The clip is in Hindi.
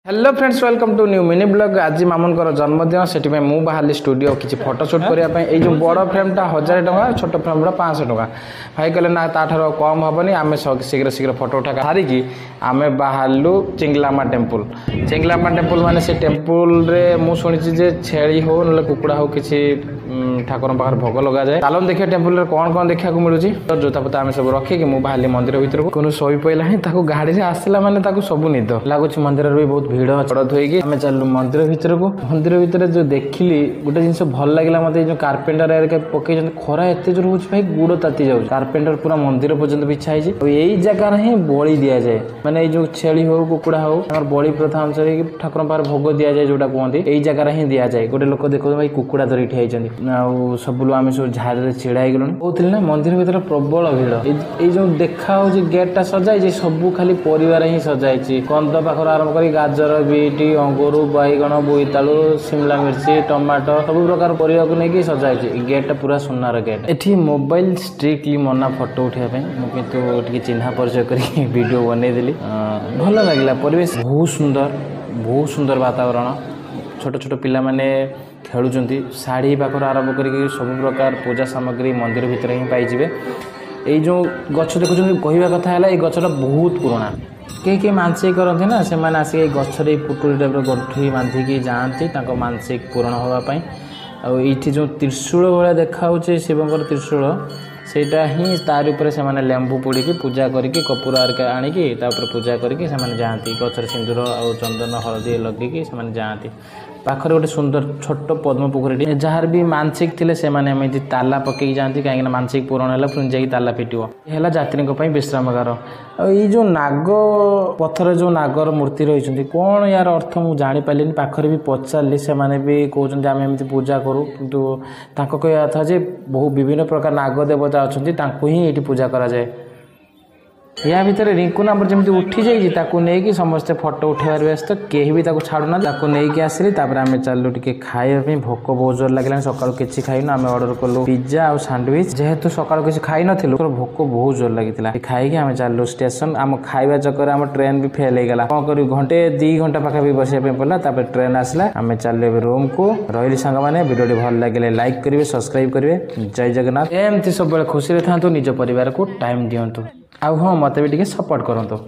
Hello friends welcome to new mini blog. आज मामूनकर जन्मदिन से मुझे बाहर स्टूडियो किसी फोटोशूट करने जो बड़ फ्रेमटा 1000 टका छोट फ्रेमटा 500 टका भाई कहले ना ताठार कम हेनी आम शीघ्र शीघ्र फोटो उठा सारिकी आम बाहरलु चिंगलामा टेम्पल माने से टेम्पल रे मु शुणी छेली हो ना कुकुड़ा हो किसी ठाकुर पाखे भोग लगा जाए। चलो देखिए टेम्पल रे कौन कौन देखा मिलूँ जोता पोता आम सब रखिकी मुझे बाहर मंदिर भर को शोई पड़ा गाड़ी से आसला माने सब निद लगुच मंदिर भी बहुत भिड़ चढ़ थोड़ी आम चलू मंदिर भितर जो देखिली गोटे जिन भल लगे मत जो कार्पेंटर पकई खरा एत जोर हो भाई गुड़ ताती जाऊँ कार्पेंटर पूरा मंदिर पर्यटन बिछा यही जगार ही बलि दि जाए माने जो छेली हो कुकुड़ा हो बलि प्रथा अनुसार ठाकुर पाखे भोग दि जाए जोटा कहते यही जगार ही दि जाए। गोटे लोक देखो भाई कुकुड़ा धरी ठिया सब लोग आम सब झाड़ छिड़ा गलु कहते ना मंदिर भर प्रबल भिड़ जो देखा गेटा सजाई सब खाली परिवार ही सजाई कंद पाखर आरंभ कर गाजर बीट अंगूर बैगण बोईतालु शिमला मिर्ची टमाटो सब प्रकार परिवा को लेकिन सजाई गेटा पूरा सुनार गेट। एठी मोबाइल स्ट्रिक्टली मना फोटो उठाई मुझे चिन्हा परिचय कर वीडियो बनईदेली भल लगे परिवेश बहुत सुंदर वातावरण छोट छोट पिला माने खेलुंट शाढ़ी पाखर आरंभ कर सब प्रकार पूजा सामग्री मंदिर भितर ही पाइबे। ये जो गछ देखुं कहवा कथा है गछटा बहुत पुराना कई मानसिक करते ना से आसिक गचर पुटुरी टाइप गठी बांधिकी जाती मानसिक पूरण होगापाई आईटी जो त्रिशूल भाया देखा शिवंकर त्रिशूल सेटा ही तार से लेंबू पोड़ी पूजा करके कपूर आणिकी पूजा करके जाती गचर सिंदूर आ चंदन हलदी लगे जाती पाखरे गोटे सुंदर छोट पद्म पोखरी जार भी मानसिक थे से ताला पकई जाती कहीं मानसिक पूरण है पुणी जा ताला फिटो है जात्री विश्रामगार। ये जो नाग पथर जो नागर मूर्ति रही कौन यार अर्थ मुझे जापारे पाखरे भी पचारि से भी कहते आम एमती पूजा करूँ कितु कहवा था बहुत विभिन्न प्रकार नाग देवता अच्छा ही ये पूजा कराए। या भितर रिंकू नंबर जमी उठी जाइए समस्ते फोटो उठार व्यस्त कहीं भी छाड़ूना नहीं आसिली आम चलू टे खाइबा भोक बहुत जोर लगे सकाल किसी खाइन आम अर्डर कलु पिज्जा और सैंडविच जेहेतु सकाल किसी खाई नु भोक बहुत जोर लगी खाई आम चलू स्टेशन आम खाइबा चक्कर आम ट्रेन भी फेल होगा कौन कर घंटे 2 घंटा पाखापी बसा पड़ा ट्रेन आसला आम चलू रूम को रही सांग मैंने वीडियो भल लगे लाइक करेंगे सब्सक्राइब करेंगे। जय जगन्नाथ एमती सब खुशी था निज परिवार को टाइम दिंतु हाँ मत भी सपोर्ट करूँ।